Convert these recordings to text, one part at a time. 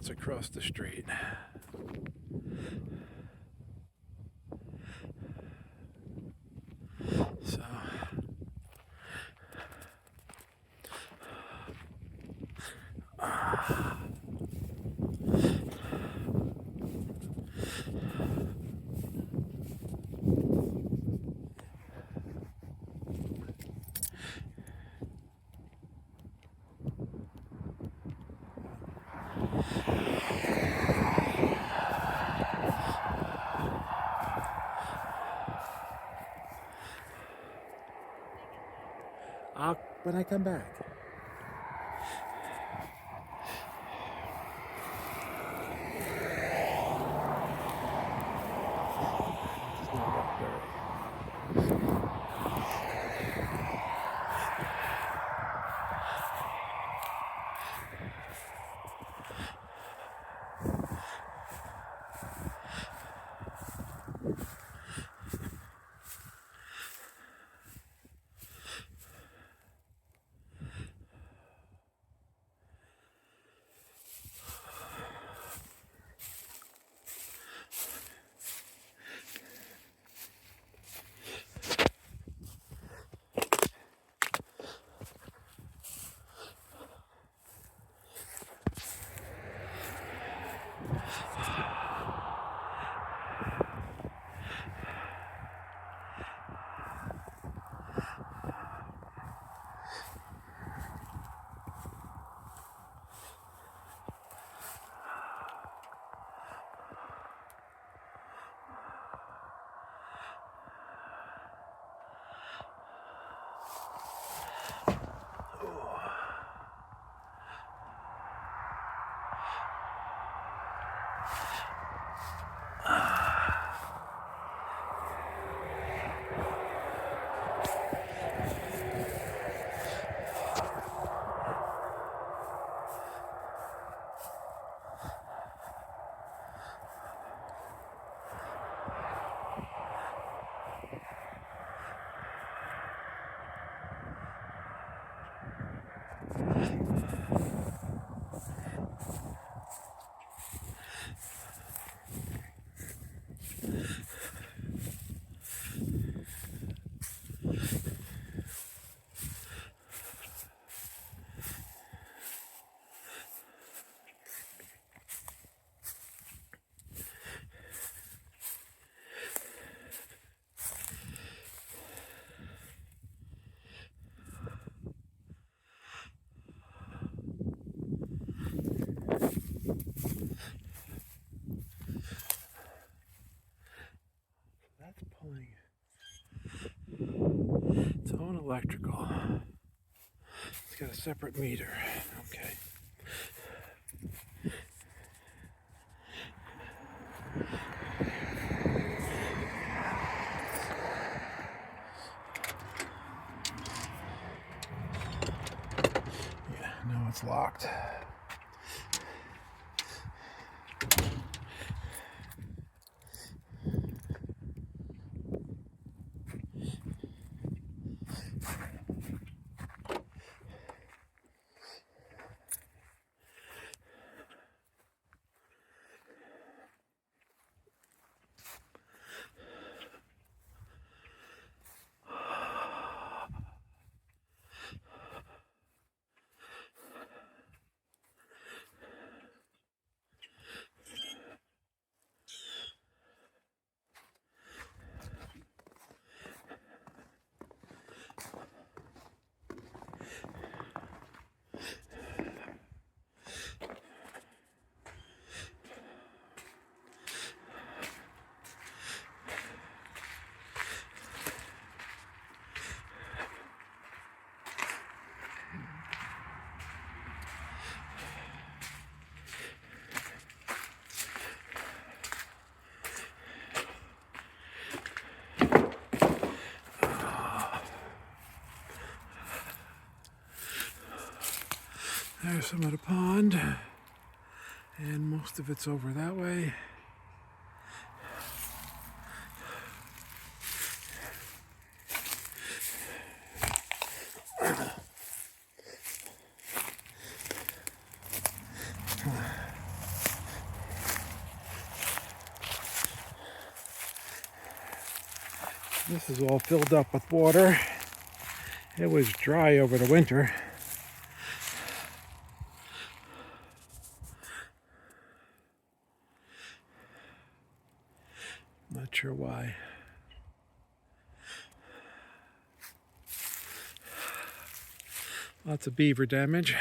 what's across the street. So when I come back. That's pulling its own electrical. It's got a separate meter. Okay. Yeah, now it's locked. There's some of the pond, and most of it's over that way. This is all filled up with water. It was dry over the winter. Not sure why. Lots of beaver damage.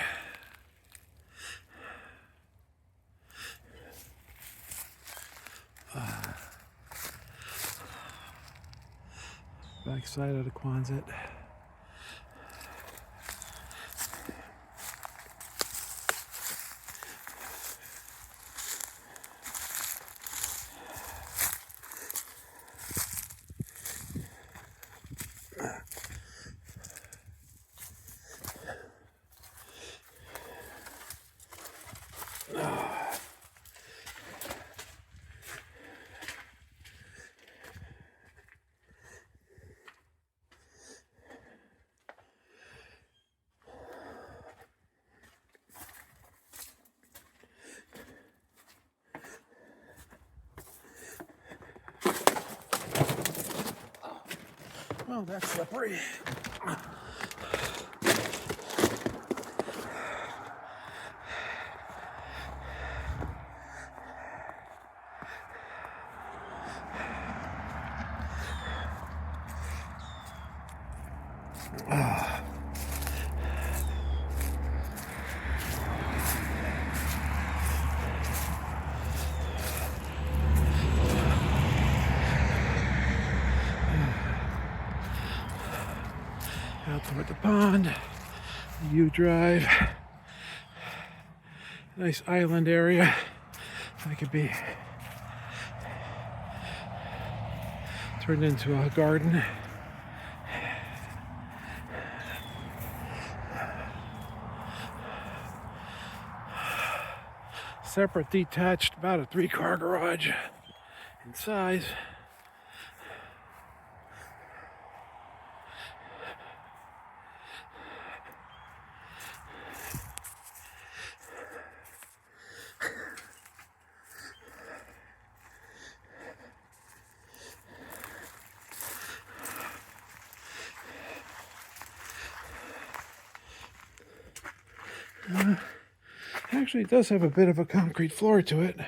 Back side of the Quonset. Oh, that's slippery. Out toward the pond, the U Drive. Nice island area. That could be turned into a garden. Separate, detached, about a 3-car garage in size. Actually, it does have a bit of a concrete floor to it.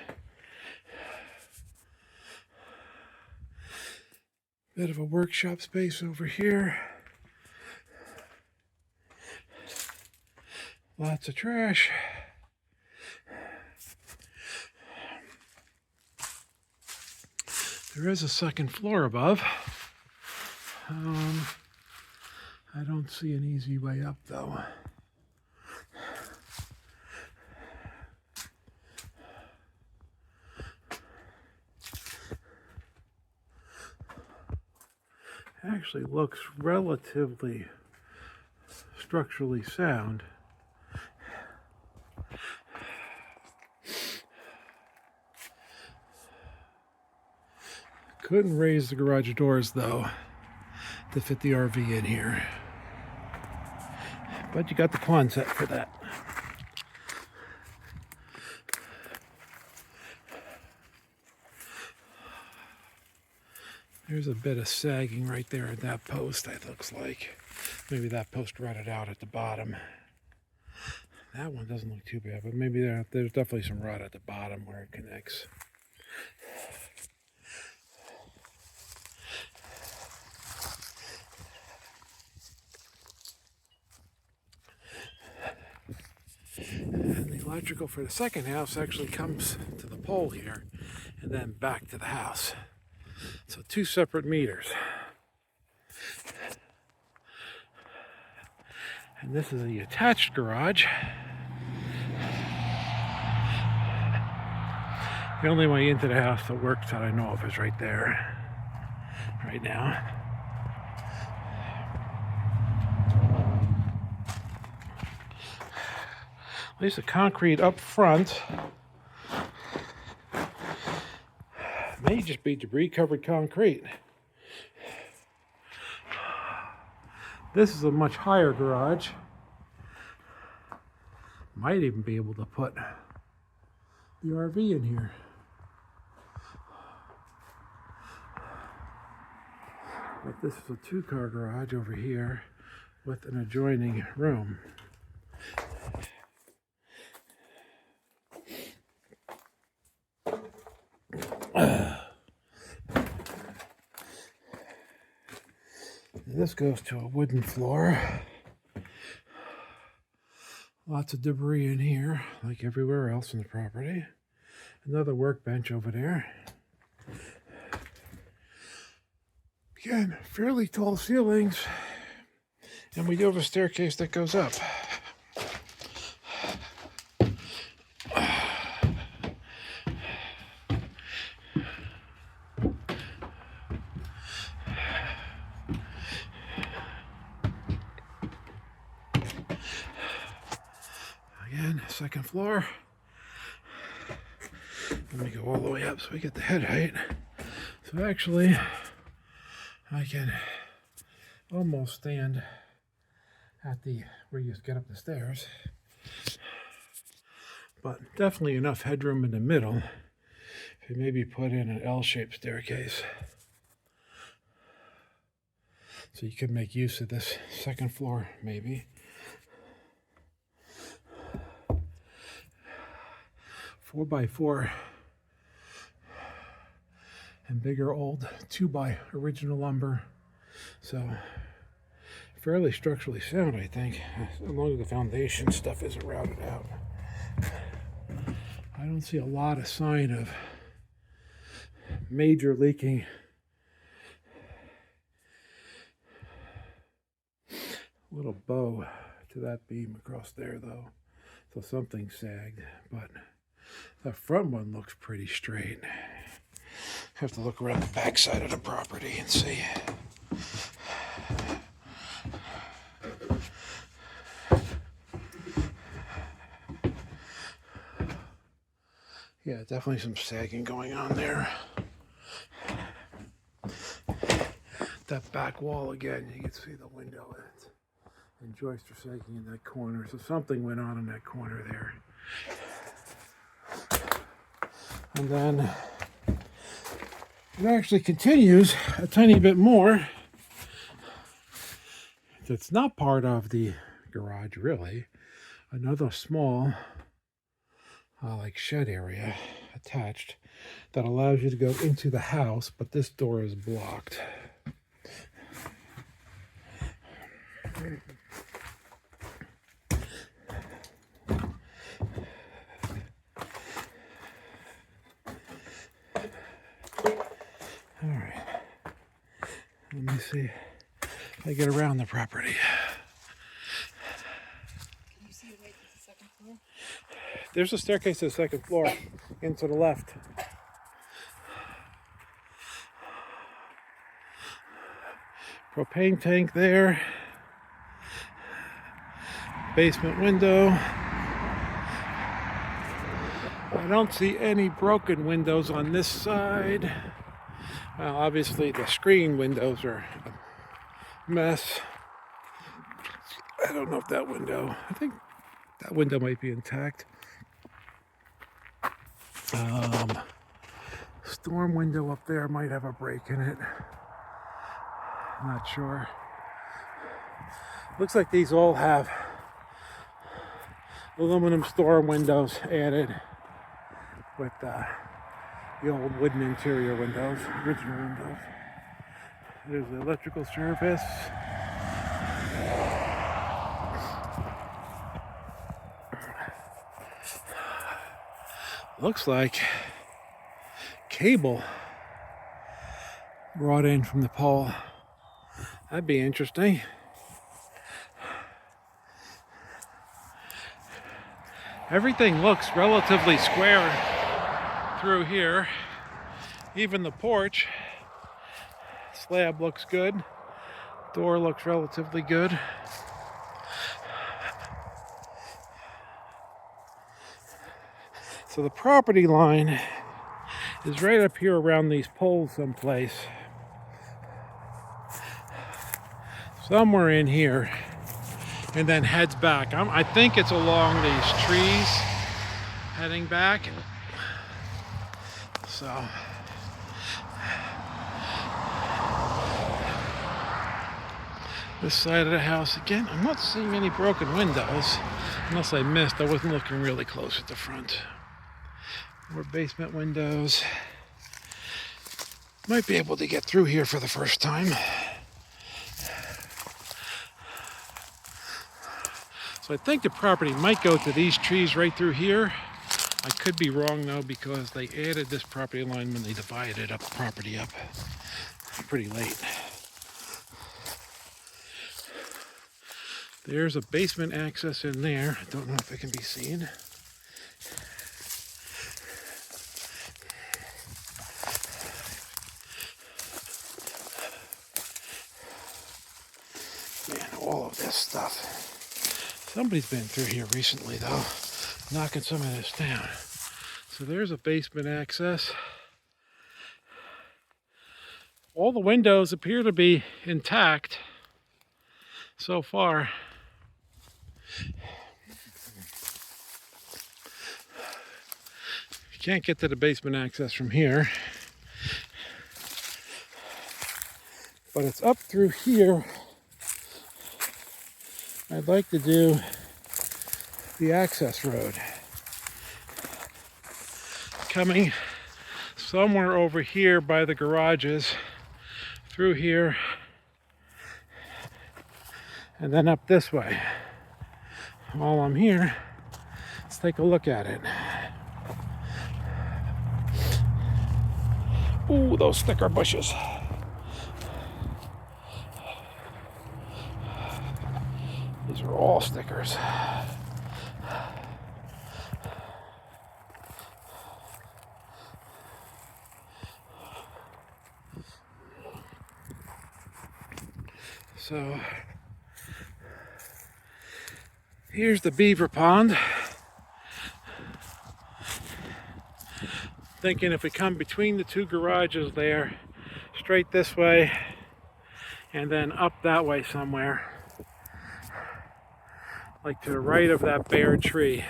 Bit of a workshop space over here. Lots of trash. There is a second floor above. I don't see an easy way up though. Actually looks relatively structurally sound. Couldn't raise the garage doors though to fit the RV in here. But you got the Quonset for that. There's a bit of sagging right there at that post, it looks like. Maybe that post rotted out at the bottom. That one doesn't look too bad, but maybe there's definitely some rot at the bottom where it connects. And the electrical for the second house actually comes to the pole here and then back to the house. So 2 separate meters. And this is the attached garage. The only way into the house that works that I know of is right there, right now. At least the concrete up front may just be debris covered concrete. This is a much higher garage. Might even be able to put the RV in here. But this is a 2-car garage over here with an adjoining room. This goes to a wooden floor. Lots of debris in here, like everywhere else in the property. Another workbench over there. Again, fairly tall ceilings. And we do have a staircase that goes up. Again, second floor. Let me go all the way up so we get the head height. So actually, I can almost stand at the where you get up the stairs, but definitely enough headroom in the middle to maybe put in an L-shaped staircase. So you could make use of this second floor, maybe. 4x4 and bigger old 2x original lumber. So fairly structurally sound, I think, as long as the foundation stuff isn't routed out. I don't see a lot of sign of major leaking. Little bow to that beam across there though, so something sagged, but the front one looks pretty straight. Have to look around the back side of the property and see. Yeah, definitely some sagging going on there. That back wall again, you can see the window and joists are sagging in that corner. So something went on in that corner there. And then it actually continues a tiny bit more. It's not part of the garage, really. Another small, like shed area attached that allows you to go into the house, but this door is blocked. All right, let me see if I get around the property. Can you see the way to the second floor? There's a staircase to the second floor, into the left. Propane tank there. Basement window. I don't see any broken windows on this side. Well, obviously the screen windows are a mess. I don't know if that window, I think that window might be intact. Storm window up there might have a break in it. Not sure. Looks like these all have aluminum storm windows added with the old wooden interior windows, original windows. There's the electrical service. Looks like cable brought in from the pole. That'd be interesting. Everything looks relatively square through here. Even the porch slab looks good. Door looks relatively good. So the property line is right up here around these poles someplace. Somewhere in here, and then heads back. I think it's along these trees heading back. So This side of the house again. I'm not seeing any broken windows. Unless I missed. I wasn't looking really close at the front. More basement windows. Might be able to get through here for the first time. So I think the property might go to these trees right through here. I could be wrong though, because they added this property line when they divided up the property up pretty late. There's a basement access in there. I don't know if it can be seen. Man, all of this stuff. Somebody's been through here recently though, knocking some of this down. So there's a basement access. All the windows appear to be intact so far. You can't get to the basement access from here, but it's up through here. I'd like to do the access road. Coming somewhere over here by the garages, through here, and then up this way. While I'm here, let's take a look at it. Ooh, those sticker bushes. These are all stickers. So here's the beaver pond. Thinking if we come between the two garages there, straight this way, and then up that way somewhere, like to the right of that bare tree.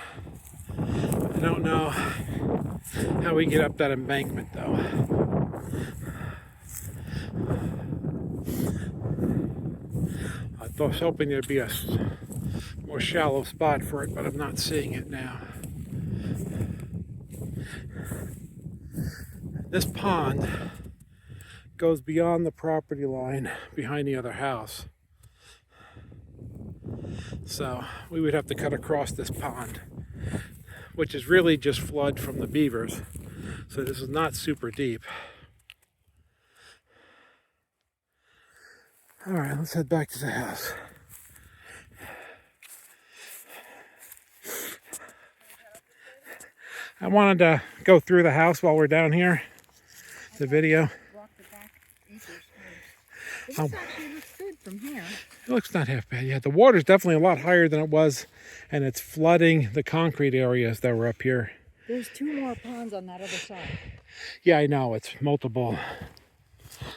I don't know how we get up that embankment though. I was hoping there'd be a more shallow spot for it, but I'm not seeing it now. This pond goes beyond the property line behind the other house. So we would have to cut across this pond, which is really just flood from the beavers. So this is not super deep. All right, let's head back to the house. I wanted to go through the house while we're down here, the video. Walk the back acres first. This actually looks good from here. It looks not half bad. Yeah, the water's definitely a lot higher than it was, and it's flooding the concrete areas that were up here. There's 2 more ponds on that other side. Yeah, I know, it's multiple.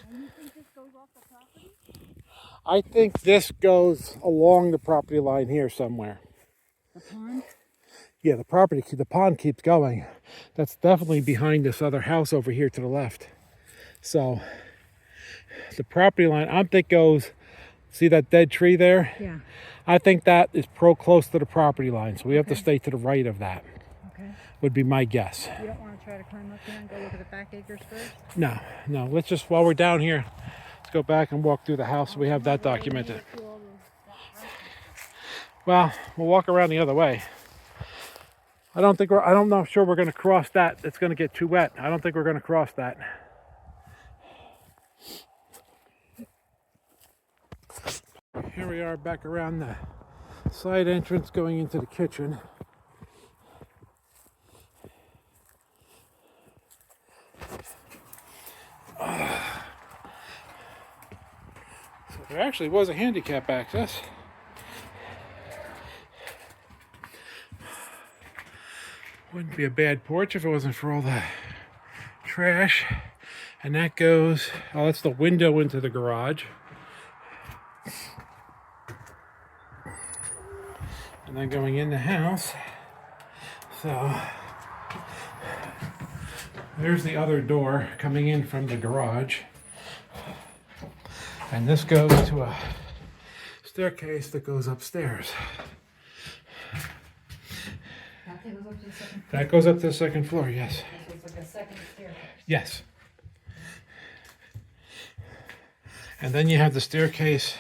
And you think this goes off the property? I think this goes along the property line here somewhere. The pond? Yeah, the pond keeps going. That's definitely behind this other house over here to the left. So the property line, I think goes, see that dead tree there? Yeah. I think that is close to the property line. So we have to stay to the right of that, Okay. would be my guess. You don't want to try to climb up there and go look at the back acres first? No, let's just, while we're down here, let's go back and walk through the house so we have that documented. Well, we'll walk around the other way. I don't know sure we're going to cross that. It's going to get too wet. I don't think we're going to cross that. Here we are back around the side entrance going into the kitchen. So there actually was a handicap access. Wouldn't be a bad porch if it wasn't for all the trash. And that goes, oh, that's the window into the garage. And then going in the house. So there's the other door coming in from the garage. And this goes to a staircase that goes upstairs. That goes up to the second floor. That goes up to the second floor, yes. So it's like a second staircase. Yes. And then you have the staircase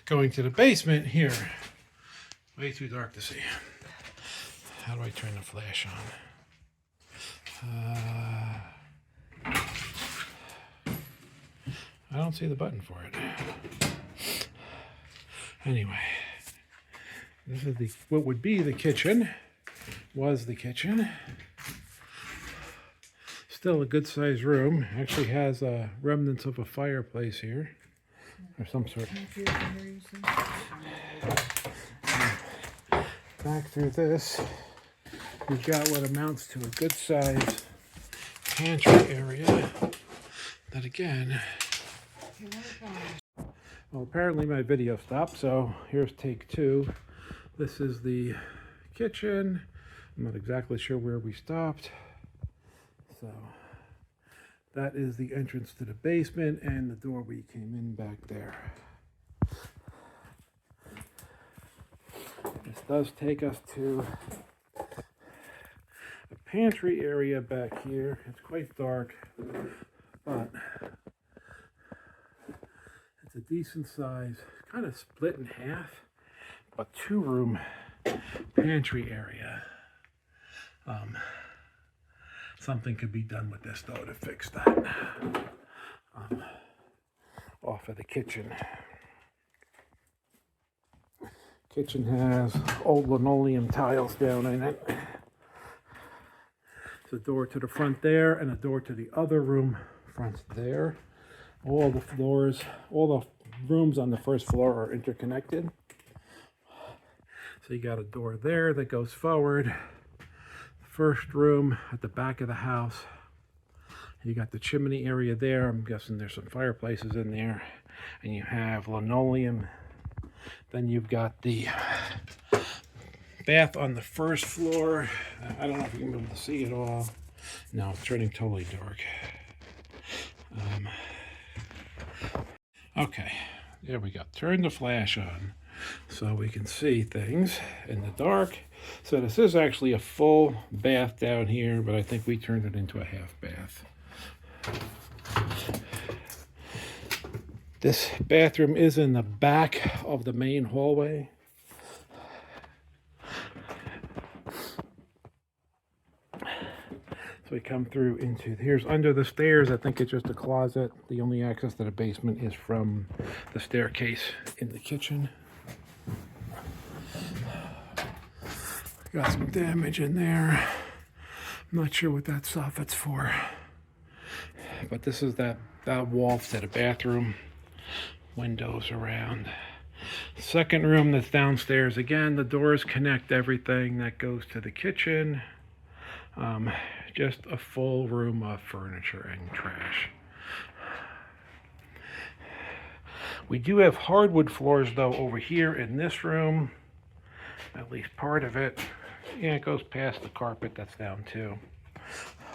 going to the basement here. Way too dark to see. How do I turn the flash on? I don't see the button for it. Anyway, this is the what would be the kitchen. Was the kitchen. Still a good sized room. Actually has remnants of a fireplace here. Or some sort. Back through this, you've got what amounts to a good sized pantry area. That again. Well, apparently my video stopped, so here's take 2. This is the kitchen. I'm not exactly sure where we stopped. So that is the entrance to the basement and the door we came in back there. This does take us to a pantry area back here. It's quite dark, but it's a decent size, kind of split in half, but 2-room pantry area. Something could be done with this though to fix that off of the kitchen. Kitchen has old linoleum tiles down in it. There's a door to the front there and a door to the other room front there. All the floors, all the rooms on the first floor are interconnected. So you got a door there that goes forward. First room at the back of the house. You got the chimney area there. I'm guessing there's some fireplaces in there. And you have linoleum. Then you've got the bath on the first floor. I don't know if you can be able to see it all. No, it's turning totally dark. Okay, there we go. Turn the flash on so we can see things in the dark. So this is actually a full bath down here, but I think we turned it into a half bath. This bathroom is in the back of the main hallway. So we come through into, here's under the stairs. I think it's just a closet. The only access to the basement is from the staircase in the kitchen. Got some damage in there. I'm not sure what that soffit's for. But this is that wall to the bathroom. Windows around. Second room that's downstairs. Again, the doors connect everything that goes to the kitchen. Just a full room of furniture and trash. We do have hardwood floors though over here in this room. At least part of it. Yeah, it goes past the carpet that's down too.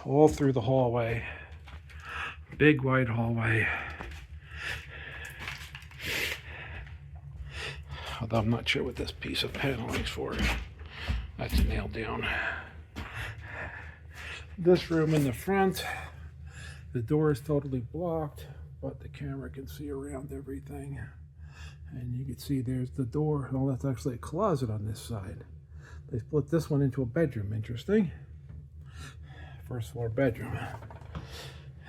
All through the hallway. Big wide hallway. Although I'm not sure what this piece of paneling is for. That's nailed down. This room in the front, the door is totally blocked, but the camera can see around everything. And you can see there's the door. Oh, that's actually a closet on this side. They split this one into a bedroom. Interesting. First floor bedroom.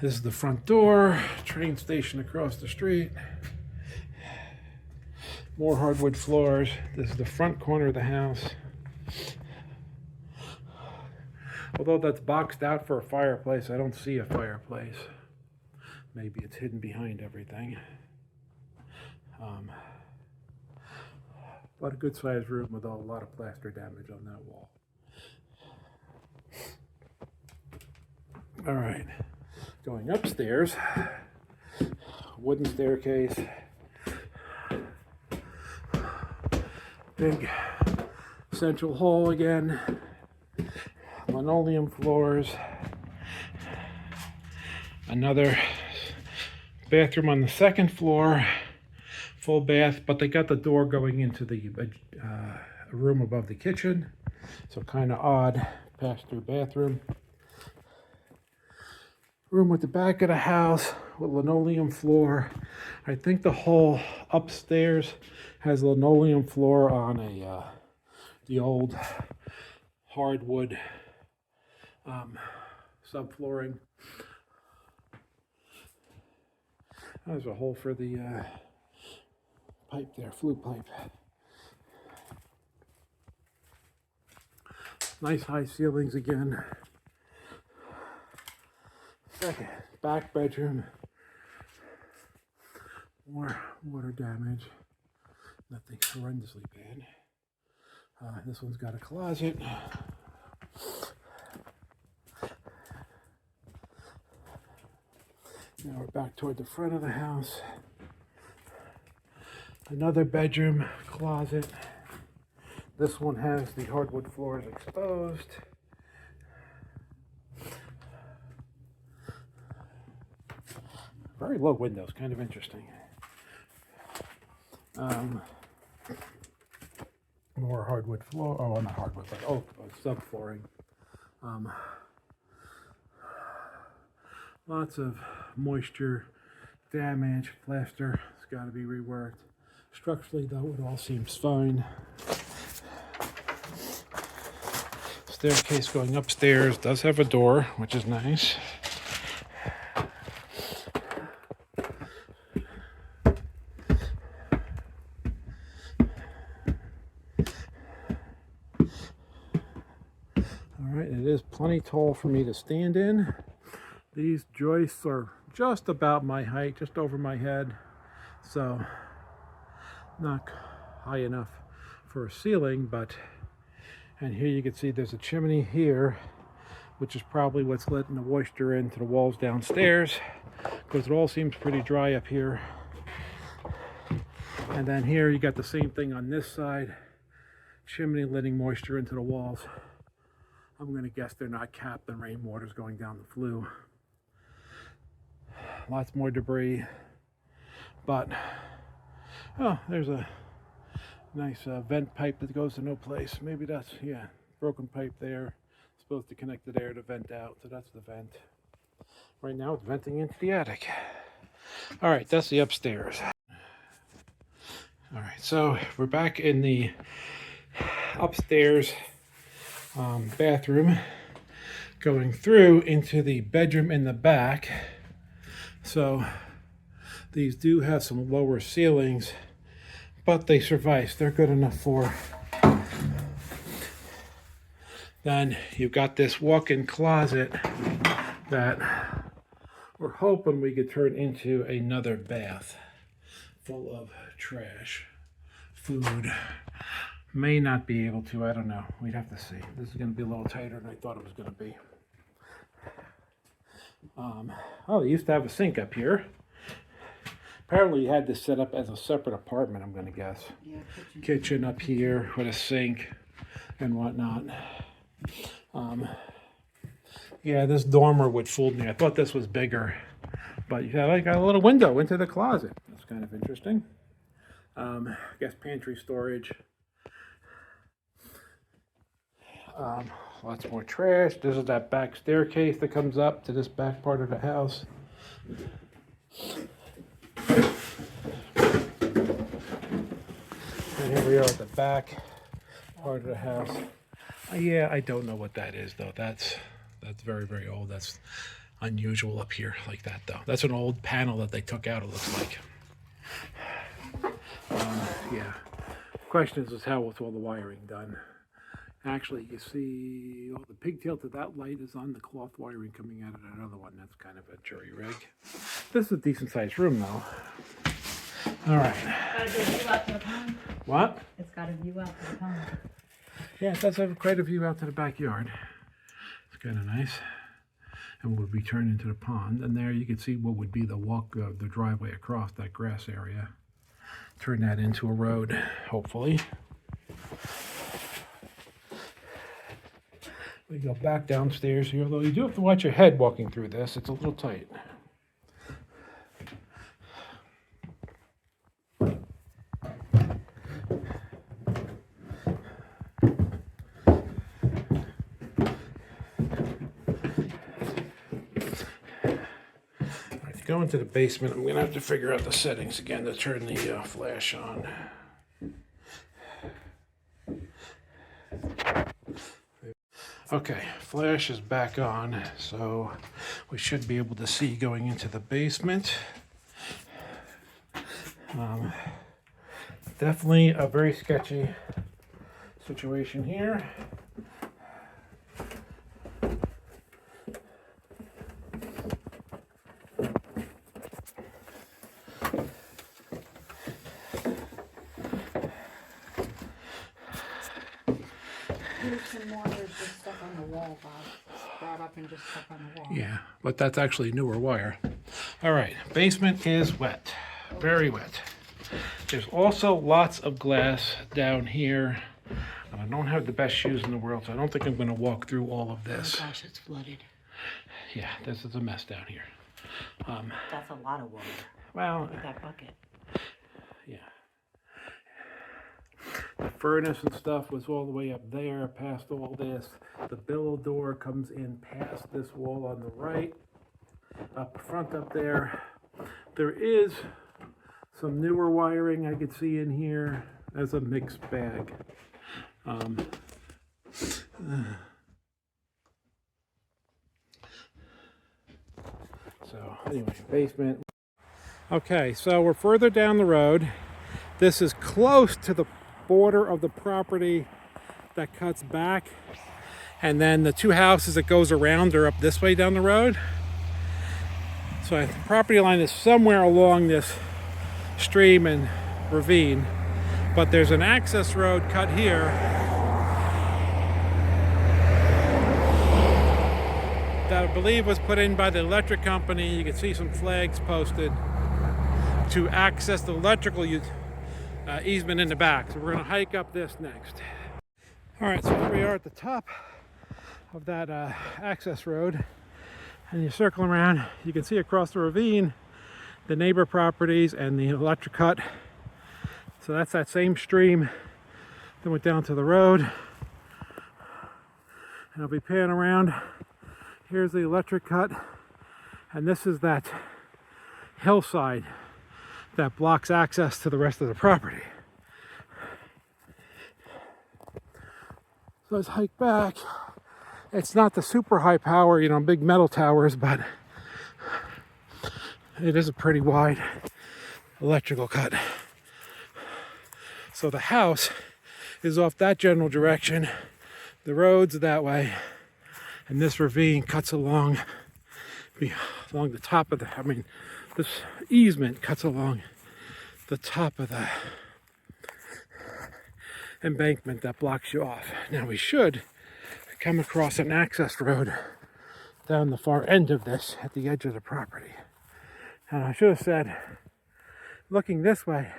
This is the front door. Train station across the street. More hardwood floors. This is the front corner of the house. Although that's boxed out for a fireplace, I don't see a fireplace. Maybe it's hidden behind everything. But a good sized room with a lot of plaster damage on that wall. All right, going upstairs, wooden staircase, big central hall again, linoleum floors, another bathroom on the second floor, full bath, but they got the door going into the room above the kitchen. So kind of odd pass-through bathroom. Room with the back of the house with linoleum floor. I think the whole upstairs has linoleum floor on the old hardwood subflooring. There's a hole for the pipe there, flue pipe. Nice high ceilings again. Second, back bedroom. More water damage. Nothing horrendously bad. This one's got a closet. Now we're back toward the front of the house. Another bedroom, closet. This one has the hardwood floors exposed. Very low windows, kind of interesting. More hardwood floor. Oh, not hardwood, but subflooring. Lots of moisture, damage, plaster. It's got to be reworked. Structurally, though, it all seems fine. Staircase going upstairs does have a door, which is nice. Alright, it is plenty tall for me to stand in. These joists are just about my height, just over my head. So, not high enough for a ceiling, but, and here you can see there's a chimney here, which is probably what's letting the moisture into the walls downstairs, because it all seems pretty dry up here. And then here you got the same thing on this side, chimney letting moisture into the walls. I'm going to guess they're not capped and rainwater's going down the flue. Lots more debris, but oh, there's a nice vent pipe that goes to no place. Maybe that's, yeah, broken pipe there. Supposed to connect the air to vent out, so that's the vent. Right now it's venting into the attic. All right, that's the upstairs. All right, so we're back in the upstairs bathroom, going through into the bedroom in the back. So these do have some lower ceilings, but they survive. They're good enough for. Then you've got this walk-in closet that we're hoping we could turn into another bath full of trash, food. May not be able to, I don't know. We'd have to see. This is going to be a little tighter than I thought it was going to be. Oh, they used to have a sink up here. Apparently you had this set up as a separate apartment, I'm going to guess. Yeah, Kitchen up here with a sink and whatnot. Yeah, this dormer would fool me. I thought this was bigger. But you got a little window into the closet. That's kind of interesting. I guess pantry storage. Lots more trash. This is that back staircase that comes up to this back part of the house. And here we are at the back part of the house. Yeah, I don't know what that is though. That's very, very old. That's unusual up here like that though. That's an old panel that they took out, it looks like. Yeah. Question is how was all the wiring done? Actually, you see, the pigtail to that light is on the cloth wiring coming out of that other one. That's kind of a jury rig. This is a decent sized room, though. All right. Got a good view out to the pond. What? It's got a view out to the pond. Yeah, it does have quite a view out to the backyard. It's kind of nice. And we'll be turned into the pond. And there you can see what would be the the driveway across that grass area. Turn that into a road, hopefully. We go back downstairs here, although you do have to watch your head walking through this. It's a little tight. go into the basement. I'm gonna have to figure out the settings again to turn the flash on. Okay, flash is back on, so we should be able to see going into the basement. Definitely a very sketchy situation here. Here's some more. There's just stuff on the wall, Bob. It's brought up and just stuff on the wall. Yeah, but that's actually newer wire. All right, basement is wet, very wet. There's also lots of glass down here. I don't have the best shoes in the world, so I don't think I'm going to walk through all of this. Oh gosh, it's flooded. Yeah, this is a mess down here. That's a lot of water. Well, Look at that bucket. yeah. The furnace and stuff was all the way up there, past all this. The billow door comes in past this wall on the right. Up front up there. There is some newer wiring I could see in here as a mixed bag. So anyway, basement. Okay, so we're further down the road. This is close to the border of the property that cuts back, and then the two houses that goes around are up this way down the road. So the property line is somewhere along this stream and ravine, but there's an access road cut here that I believe was put in by the electric company. You can see some flags posted to access the electrical easement in the back. So we're going to hike up this next. All right, so here we are at the top of that access road, and you circle around. You can see across the ravine the neighbor properties and the electric cut. So that's that same stream that went down to the road. And I'll be panning around. Here's the electric cut, and this is that hillside that blocks access to the rest of the property. So let's hike back. It's not the super high power, you know, big metal towers, but it is a pretty wide electrical cut. So the house is off that general direction. The road's that way, and this ravine cuts along the top of this easement cuts along the top of the embankment that blocks you off. Now we should come across an access road down the far end of this at the edge of the property. And I should have said, looking this way,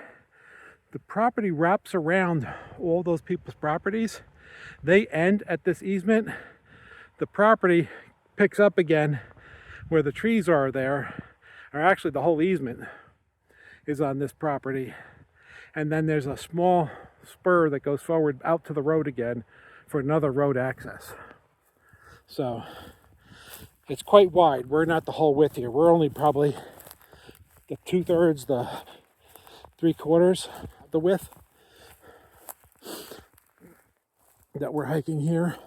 the property wraps around all those people's properties. They end at this easement. The property picks up again where the trees are there, or actually the whole easement is on this property. And then there's a small spur that goes forward out to the road again for another road access. So it's quite wide. We're not the whole width here. We're only probably the 2/3, the 3/4 the width that we're hiking here.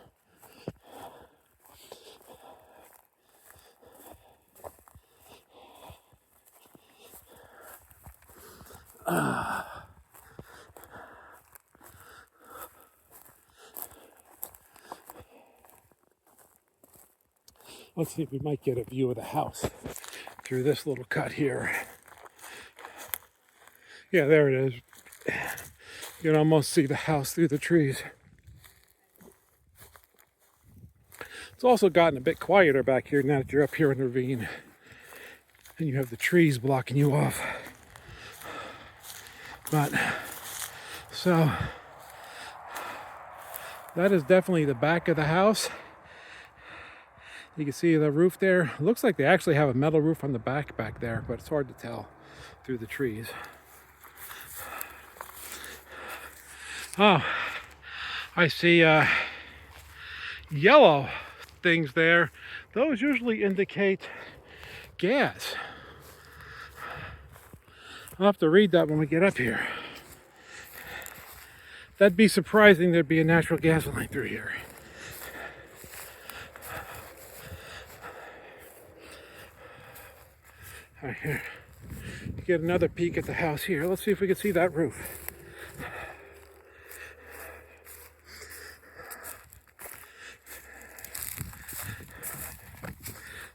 Let's see if we might get a view of the house through this little cut here. Yeah, there it is. You can almost see the house through the trees. It's also gotten a bit quieter back here now that you're up here in the ravine and you have the trees blocking you off. But so that is definitely the back of the house. You can see the roof there. It looks like they actually have a metal roof on the back there, but it's hard to tell through the trees. Oh, I see yellow things there. Those usually indicate gas. I'll have to read that when we get up here. That'd be surprising there'd be a natural gas line through here. All right, here. Get another peek at the house here. Let's see if we can see that roof.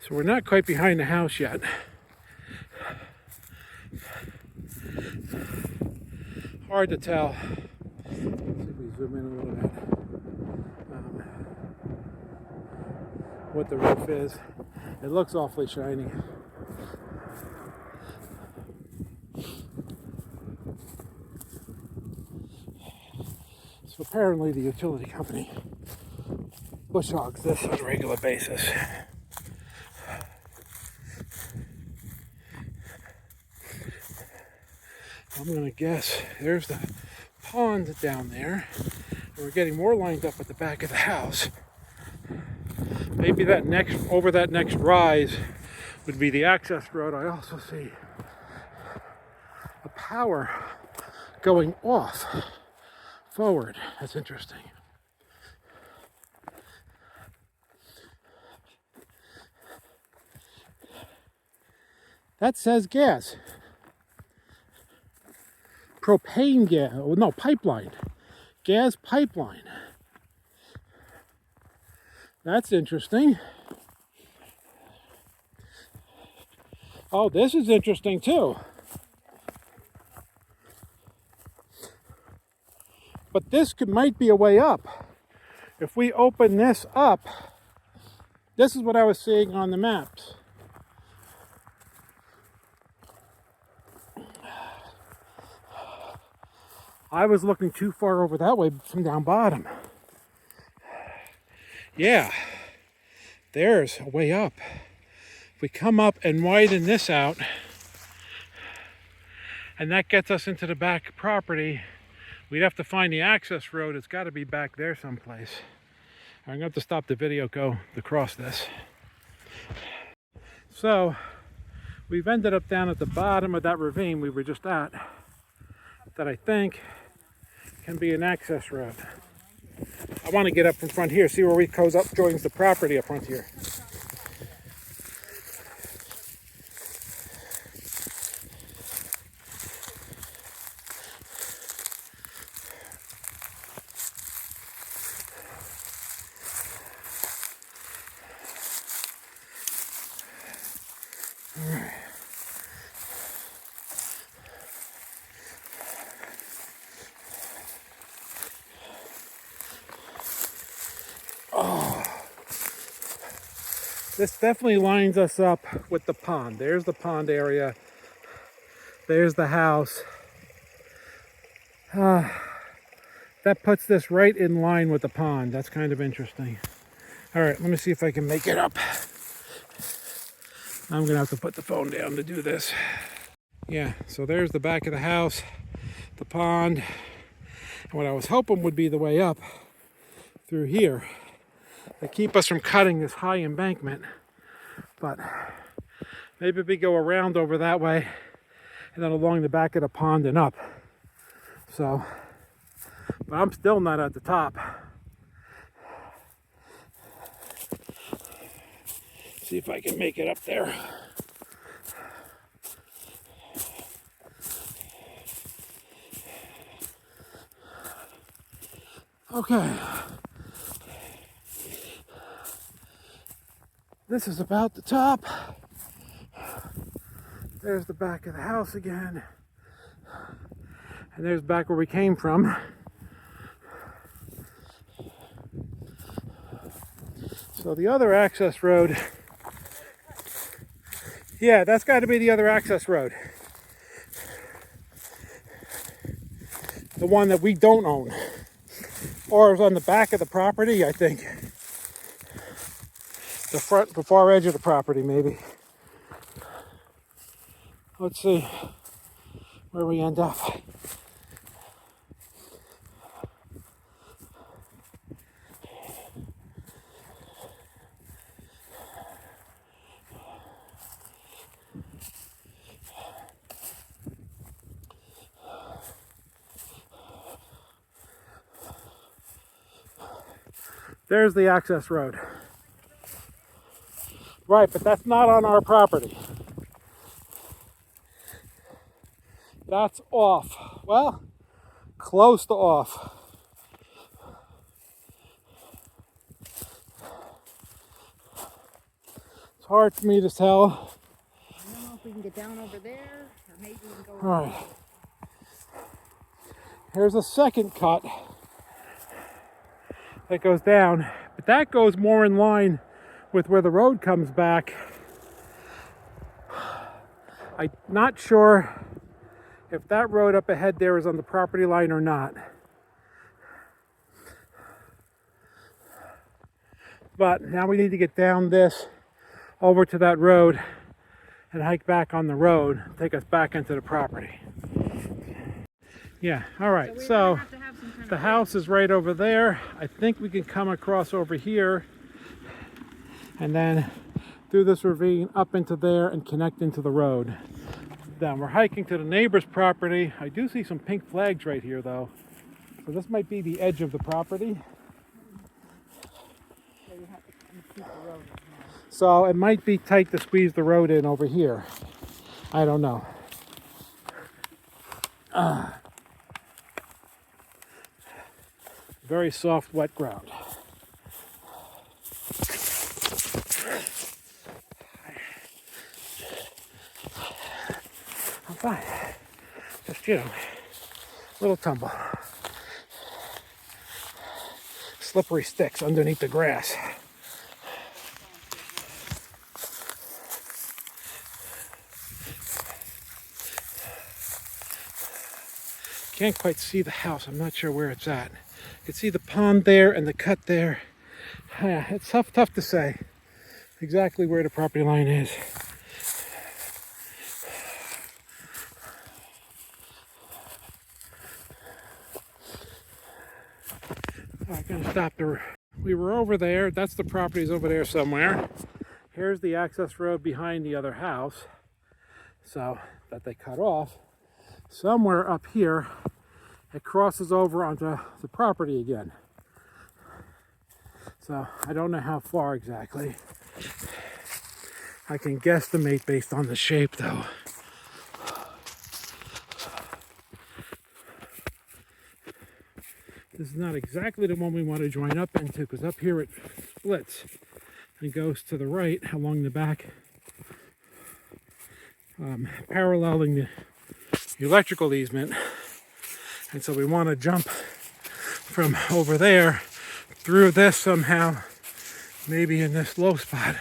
So we're not quite behind the house yet. Hard to tell. Let's see if we zoom in a little bit. What the roof is. It looks awfully shiny. So apparently the utility company bush hogs this on a regular basis. I'm going to guess there's the pond down there. And we're getting more lined up at the back of the house. Maybe that over that next rise would be the access road. I also see the power going off forward. That's interesting. That says gas. Propane gas. Oh, no, pipeline. Gas pipeline. That's interesting. Oh, this is interesting too. But this might be a way up. If we open this up, this is what I was seeing on the maps. I was looking too far over that way from down bottom. Yeah, there's a way up. If we come up and widen this out, and that gets us into the back property, we'd have to find the access road. It's got to be back there someplace. I'm going to have to stop the video, go across this. So, we've ended up down at the bottom of that ravine we were just at, that I think can be an access road. I want to get up from front here, see where we goes up, joins the property up front here. All right. This definitely lines us up with the pond. There's the pond area. There's the house. That puts this right in line with the pond. That's kind of interesting. All right, let me see if I can make it up. I'm gonna have to put the phone down to do this. Yeah, so there's the back of the house, the pond, and what I was hoping would be the way up through here to keep us from cutting this high embankment. But maybe we go around over that way and then along the back of the pond and up. So, but I'm still not at the top. See if I can make it up there. Okay. This is about the top. There's the back of the house again. And there's back where we came from. So the other access road, yeah, that's got to be the other access road. The one that we don't own. Or is on the back of the property, I think. The far edge of the property, maybe. Let's see where we end up. There's the access road. Right, but that's not on our property. That's off. Well, close to off. It's hard for me to tell. I don't know if we can get down over there, or maybe we can go. All right. Here's a second cut that goes down, but that goes more in line with where the road comes back. I'm not sure if that road up ahead there is on the property line or not. But now we need to get down this over to that road and hike back on the road, take us back into the property. Yeah, all right, so the house is right over there. I think we can come across over here and then through this ravine up into there and connect into the road. Then we're hiking to the neighbor's property. I do see some pink flags right here though. So this might be the edge of the property. So it might be tight to squeeze the road in over here. I don't know. Very soft, wet ground. I'm fine. Just, you know, little tumble. Slippery sticks underneath the grass. Can't quite see the house. I'm not sure where it's at. You can see the pond there and the cut there. Yeah, it's tough to say exactly where the property line is. I'm gonna stop there. We were over there. That's the property's over there somewhere. Here's the access road behind the other house. So that they cut off. Somewhere up here, it crosses over onto the property again. So I don't know how far exactly. I can guesstimate based on the shape though. This is not exactly the one we want to join up into because up here it splits and goes to the right along the back, paralleling the electrical easement. And so we want to jump from over there through this somehow, maybe in this low spot,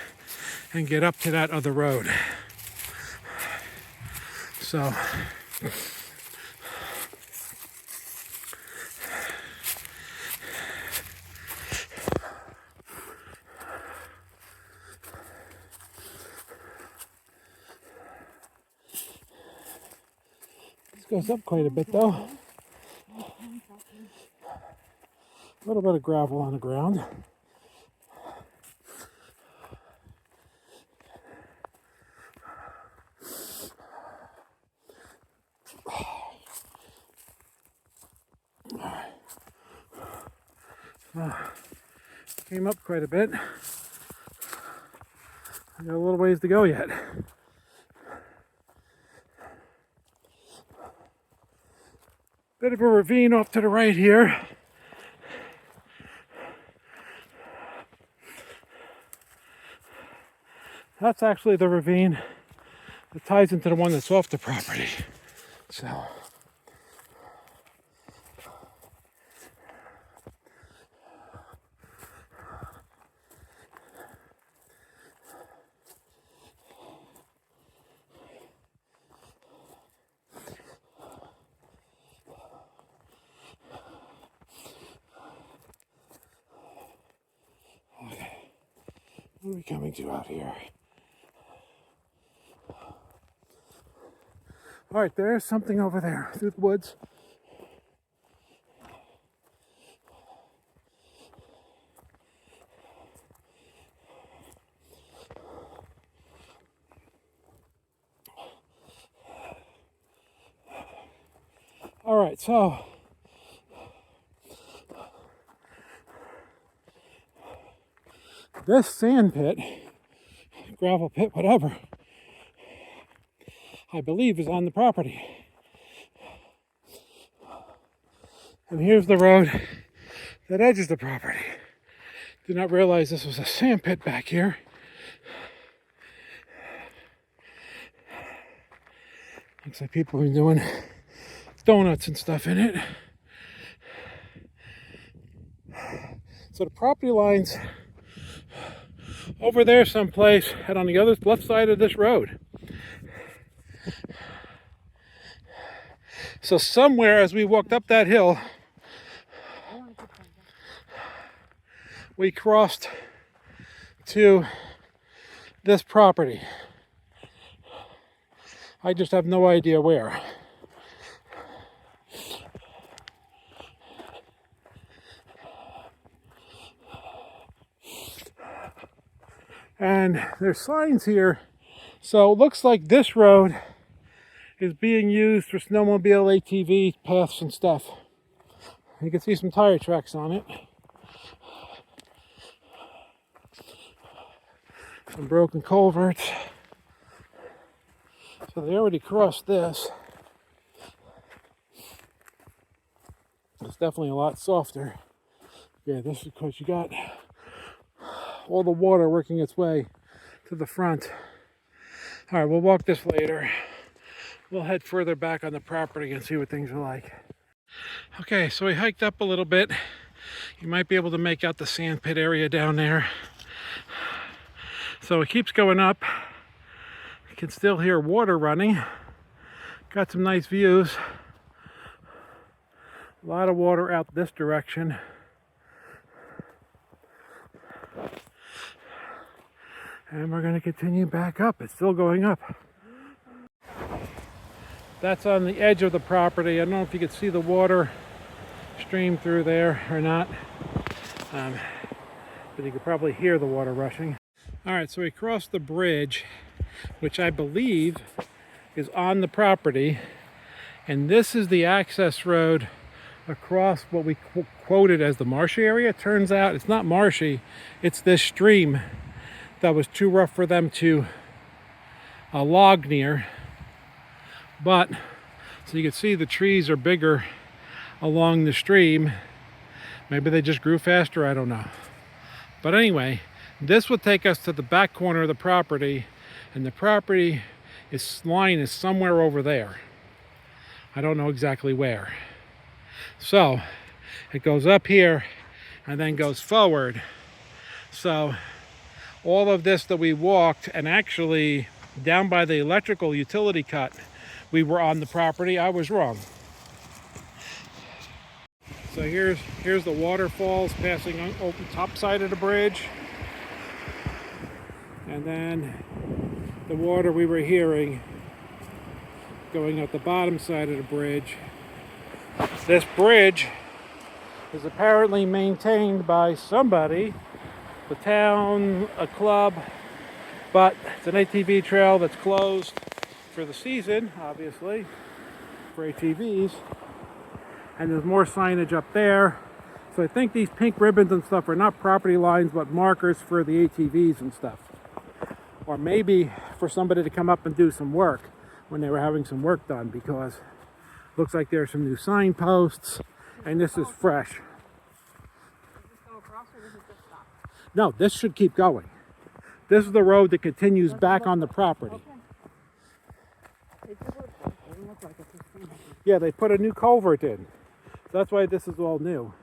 and get up to that other road. So this goes up quite a bit though. A little bit of gravel on the ground. Came up quite a bit. I got a little ways to go yet. Bit of a ravine off to the right here. That's actually the ravine that ties into the one that's off the property. So okay. What are we coming to out here? All right, there's something over there through the woods. All right, so this sand pit, gravel pit, whatever, I believe is on the property. And here's the road that edges the property. Did not realize this was a sand pit back here. Looks like people have been doing donuts and stuff in it. So the property line's over there someplace and on the other left side of this road. So somewhere as we walked up that hill, we crossed to this property. I just have no idea where. And there's signs here. So it looks like this road is being used for snowmobile, ATV paths and stuff. You can see some tire tracks on it. Some broken culverts. So they already crossed this. It's definitely a lot softer. Yeah, this is because you got all the water working its way to the front. All right, we'll walk this later. We'll head further back on the property and see what things are like. Okay, so we hiked up a little bit. You might be able to make out the sand pit area down there. So it keeps going up. You can still hear water running. Got some nice views. A lot of water out this direction. And we're going to continue back up. It's still going up. That's on the edge of the property. I don't know if you can see the water stream through there or not. But you could probably hear the water rushing. All right, so we crossed the bridge, which I believe is on the property. And this is the access road across what we quoted as the marshy area. It turns out it's not marshy. It's this stream that was too rough for them to log near. But, so you can see the trees are bigger along the stream. Maybe they just grew faster, I don't know. But anyway, this would take us to the back corner of the property, and the property line is somewhere over there. I don't know exactly where. So, it goes up here and then goes forward. So, all of this that we walked, and actually down by the electrical utility cut, we were on the property. I was wrong. So here's the waterfalls passing on the top side of the bridge. And then the water we were hearing going up the bottom side of the bridge. This bridge is apparently maintained by somebody, the town, a club, but it's an ATV trail that's closed for the season, obviously, for ATVs. And there's more signage up there. So I think these pink ribbons and stuff are not property lines, but markers for the ATVs and stuff. Or maybe for somebody to come up and do some work when they were having some work done, because it looks like there are some new signposts, and this is fresh. No, this should keep going. This is the road that continues back on the property. Yeah, they put a new culvert in. That's why this is all new.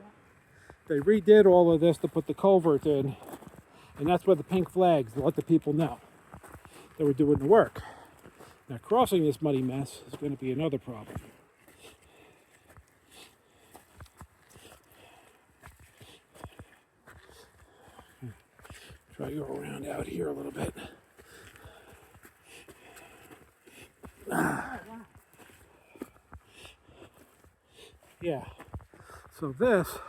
They redid all of this to put the culvert in, and that's where the pink flags, to let the people know they were doing the work. Now, crossing this muddy mess is going to be another problem. Try to go around out here a little bit. Yeah, so this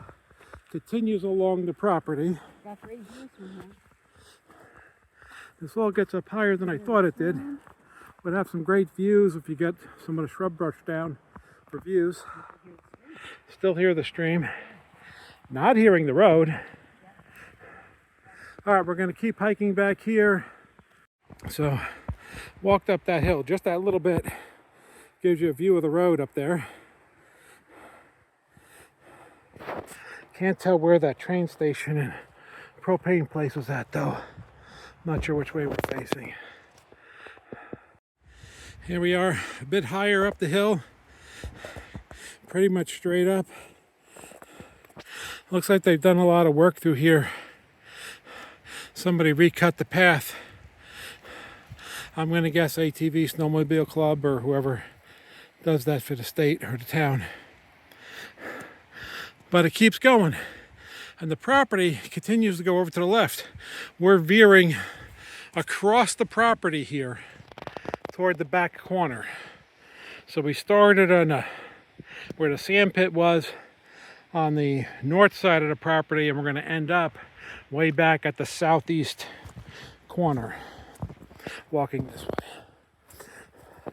continues along the property. This all gets up higher than I thought it did. Would have some great views if you get some of the shrub brush down for views. Still hear the stream. Not hearing the road. All right, we're going to keep hiking back here. So walked up that hill just that little bit, gives you a view of the road up there. Can't tell where that train station and propane place was at though. Not sure which way we're facing. Here we are, a bit higher up the hill, pretty much straight up. Looks like they've done a lot of work through here. Somebody recut the path. I'm going to guess ATV Snowmobile Club or whoever does that for the state or the town. But it keeps going. And the property continues to go over to the left. We're veering across the property here toward the back corner. So we started on where the sand pit was on the north side of the property, and we're going to end up way back at the southeast corner, walking this way.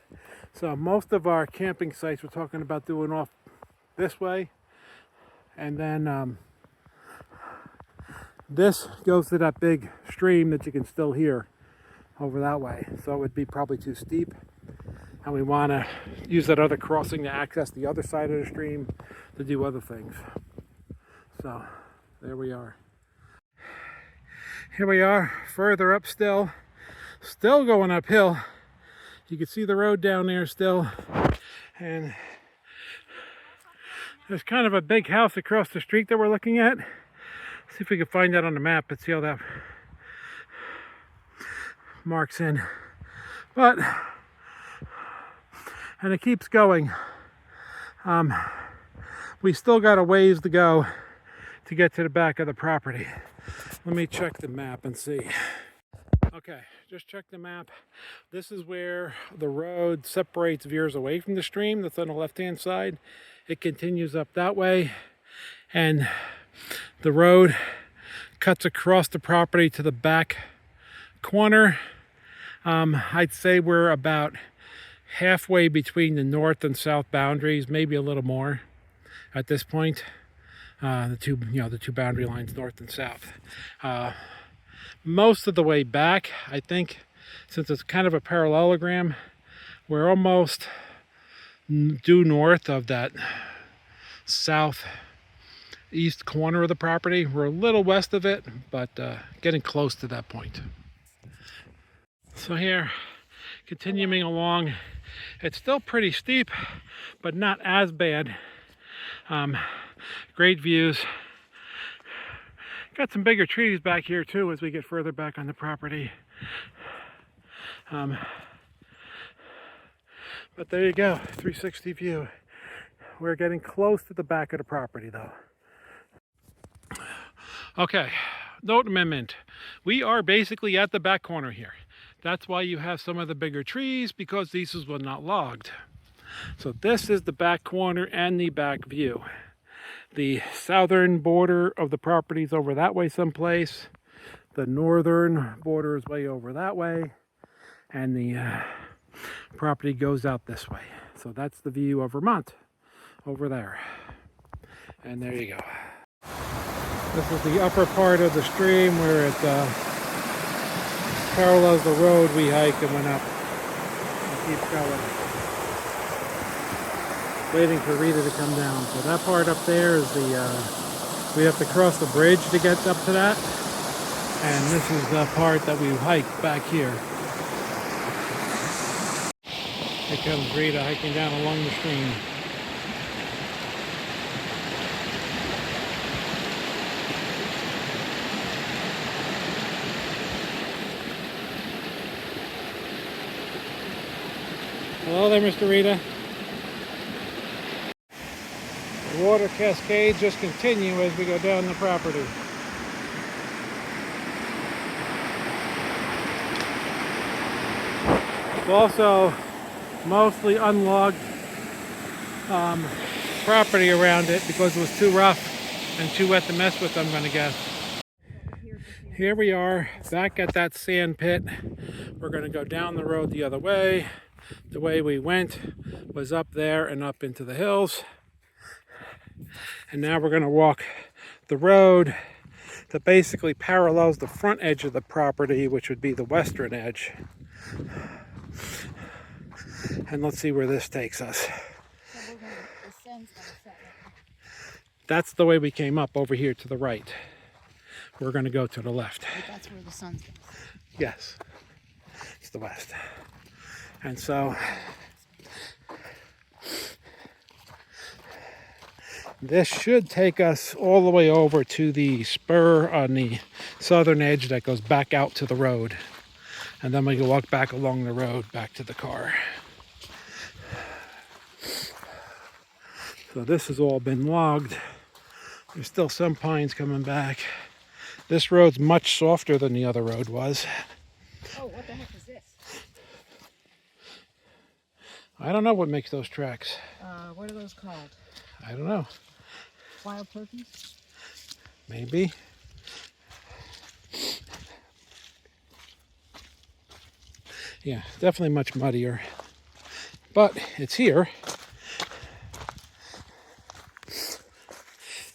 So most of our camping sites we're talking about doing off this way, and then this goes to that big stream that you can still hear over that way. So it would be probably too steep, and we want to use that other crossing to access the other side of the stream to do other things. So there we are. Here we are, further up still going uphill. You can see the road down there still, and there's kind of a big house across the street that we're looking at. See if we can find that on the map and see how that marks in. But, and it keeps going. We still got a ways to go to get to the back of the property. Let me check the map and see. Okay, just check the map. This is where the road separates, veers away from the stream. That's on the left-hand side. It continues up that way, and the road cuts across the property to the back corner. I'd say we're about halfway between the north and south boundaries, maybe a little more at this point. The two boundary lines, north and south. Most of the way back, I think, since it's kind of a parallelogram, we're almost due north of that southeast corner of the property. We're a little west of it, but getting close to that point. So here, continuing along, it's still pretty steep, but not as bad. Great views. Got some bigger trees back here too as we get further back on the property. But there you go, 360 view. We're getting close to the back of the property though. Okay, note amendment. We are basically at the back corner here. That's why you have some of the bigger trees, because these were not logged. So this is the back corner and the back view. The southern border of the property is over that way someplace. The northern border is way over that way. And the property goes out this way. So that's the view of Vermont over there. And there you go. This is the upper part of the stream where it parallels the road we hiked and went up. And keeps going. Waiting for Rita to come down. So that part up there is the, we have to cross the bridge to get up to that. And this is the part that we hiked back here. Here comes Rita hiking down along the stream. Hello there, Mr. Rita. The water cascades just continue as we go down the property. It's also mostly unlogged property around it because it was too rough and too wet to mess with, I'm going to guess. Here we are back at that sand pit. We're going to go down the road the other way. The way we went was up there and up into the hills. And now we're going to walk the road that basically parallels the front edge of the property, which would be the western edge. And let's see where this takes us. So we're gonna, the sun's gonna set right That's the way we came up, over here to the right. We're going to go to the left. now. But that's where the sun's gonna set. Yes, it's the west. And so this should take us all the way over to the spur on the southern edge that goes back out to the road. And then we can walk back along the road back to the car. So this has all been logged. There's still some pines coming back. This road's much softer than the other road was. Oh, what the heck is this? I don't know what makes those tracks. What are those called? I don't know. Wild turkeys? Maybe. Yeah, definitely much muddier. But it's here.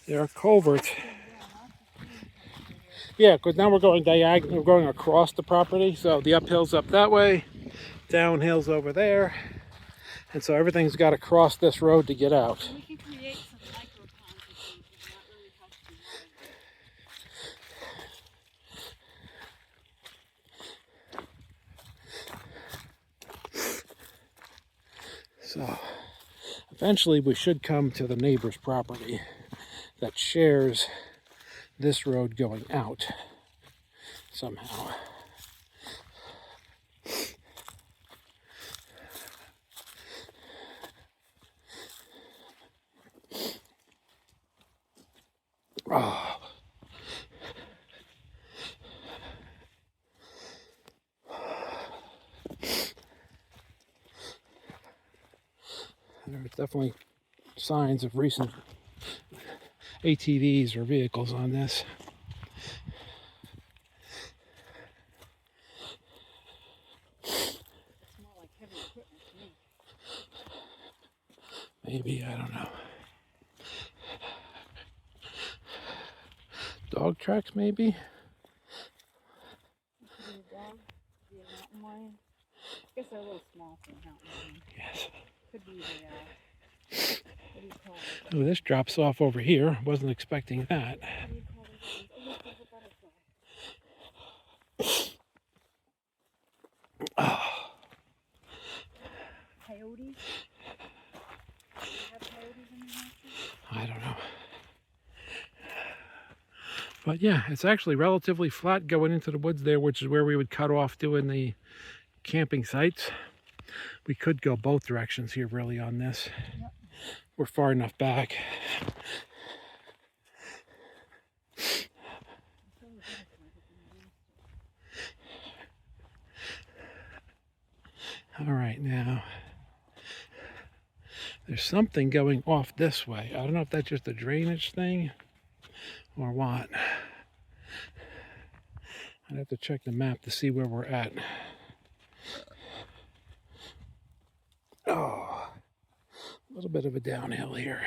There are culverts. Yeah, because now we're going diagonal, we're going across the property. So the uphill's up that way, downhill's over there. And so everything's got to cross this road to get out. We can create some micro ponds and things and not really touch the water. So eventually we should come to the neighbor's property that shares this road going out somehow. Oh. There's definitely signs of recent ATVs or vehicles on this. It's more like heavy equipment to me. Maybe, I don't know. Dog tracks, maybe? Could be a dog, could be a mountain lion. I guess they're a little small for a mountain lion. Yes. Could be the, what do you call it? Oh, this drops off over here. Wasn't expecting that. What do you call those things? Oh, look, there's a butterfly. Oh, Coyotes? Do you have coyotes in your house? I don't know. But yeah, it's actually relatively flat going into the woods there, which is where we would cut off doing the camping sites. We could go both directions here really on this. Yep. We're far enough back. All right, now there's something going off this way. I don't know if that's just a drainage thing or what. I'd have to check the map to see where we're at. Oh, a little bit of a downhill here.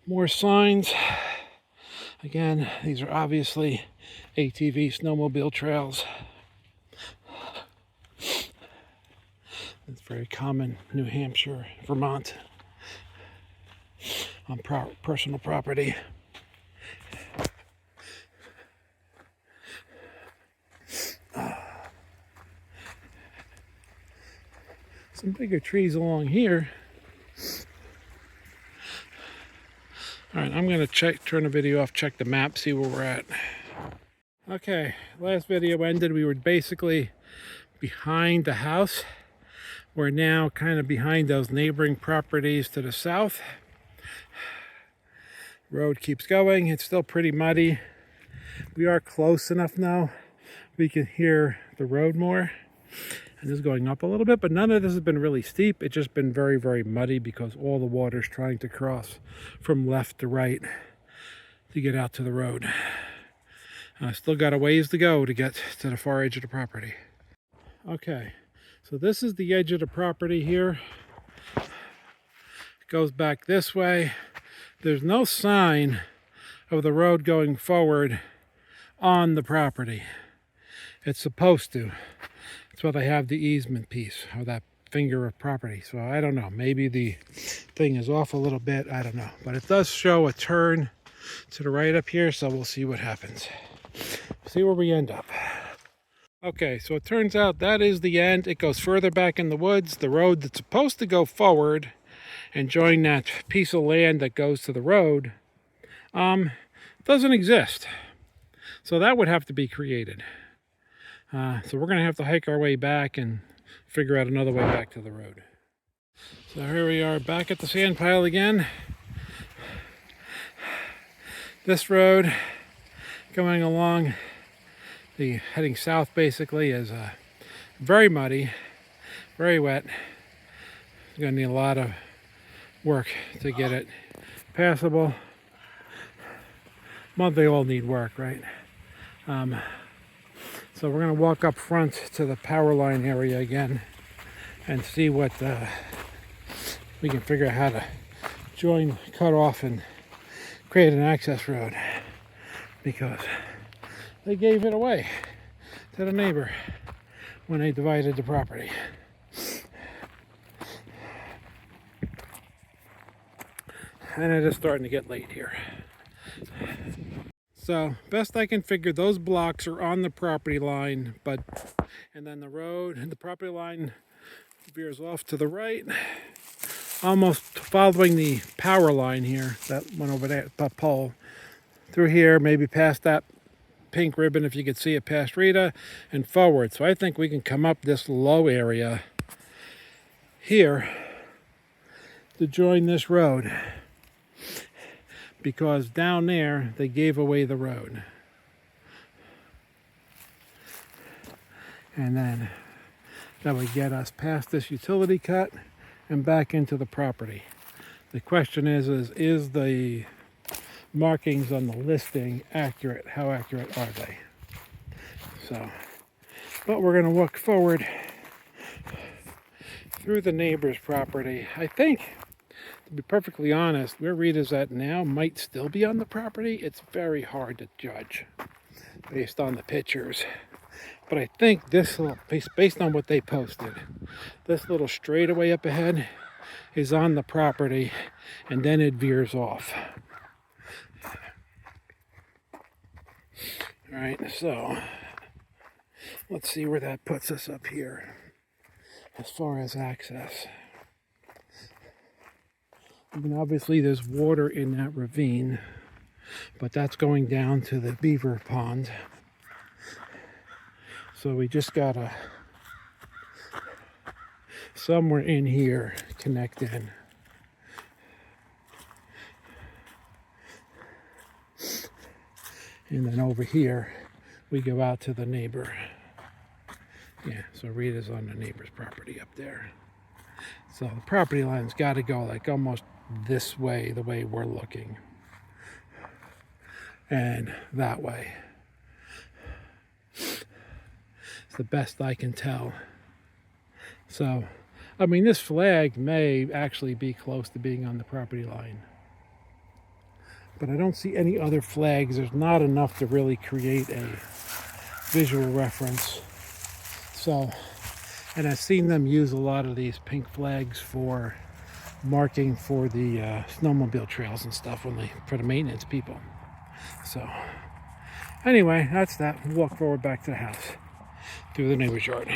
More signs. Again, these are obviously ATV snowmobile trails. It's very common in New Hampshire, Vermont, on personal property. Some bigger trees along here. All right, I'm gonna turn the video off, check the map, see where we're at. Okay, last video ended, we were basically behind the house. We're now kind of behind those neighboring properties to the south. Road keeps going, it's still pretty muddy. We are close enough now, we can hear the road more. And this is going up a little bit, but none of this has been really steep. It's just been very, very muddy because all the water's trying to cross from left to right to get out to the road. Still got a ways to go to get to the far edge of the property. Okay, so this is the edge of the property here. It goes back this way. There's no sign of the road going forward on the property. It's supposed to. That's why they have the easement piece, or that finger of property. So I don't know, maybe the thing is off a little bit, I don't know. But it does show a turn to the right up here, so we'll see what happens. See where we end up. Okay, so it turns out that is the end. It goes further back in the woods. The road that's supposed to go forward and join that piece of land that goes to the road doesn't exist. So that would have to be created. So we're going to have to hike our way back and figure out another way back to the road. So here we are back at the sand pile again. This road going along, heading south basically, is very muddy, very wet. It's going to need a lot of work to get it passable. Well, they all need work, right? So we're going to walk up front to the power line area again and see what we can figure out how to join, cut off, and create an access road, because they gave it away to the neighbor when they divided the property. And it is starting to get late here. So best I can figure, those blocks are on the property line, and then the road and the property line veers off to the right, almost following the power line here that went over that pole through here, maybe past that pink ribbon if you could see it past Rita, and forward. So I think we can come up this low area here to join this road, because down there they gave away the road. And then that would get us past this utility cut and back into the property. The question is the markings on the listing accurate? How accurate are they? So, but we're going to walk forward through the neighbor's property. I think, to be perfectly honest, where Rita's at now might still be on the property. It's very hard to judge based on the pictures. But I think this little, based on what they posted, this little straightaway up ahead is on the property, and then it veers off. All right, so let's see where that puts us up here as far as access. I mean, obviously there's water in that ravine, but that's going down to the beaver pond. So we just gotta somewhere in here connect in. And then over here we go out to the neighbor. Yeah, so Rita's on the neighbor's property up there. So the property line's got to go like almost this way, the way we're looking, and that way. It's the best I can tell. So, I mean, this flag may actually be close to being on the property line, but I don't see any other flags. There's not enough to really create a visual reference. So, and I've seen them use a lot of these pink flags for marking for the snowmobile trails and stuff for the maintenance people. So, anyway, that's that. We'll walk forward back to the house through the neighbor's yard.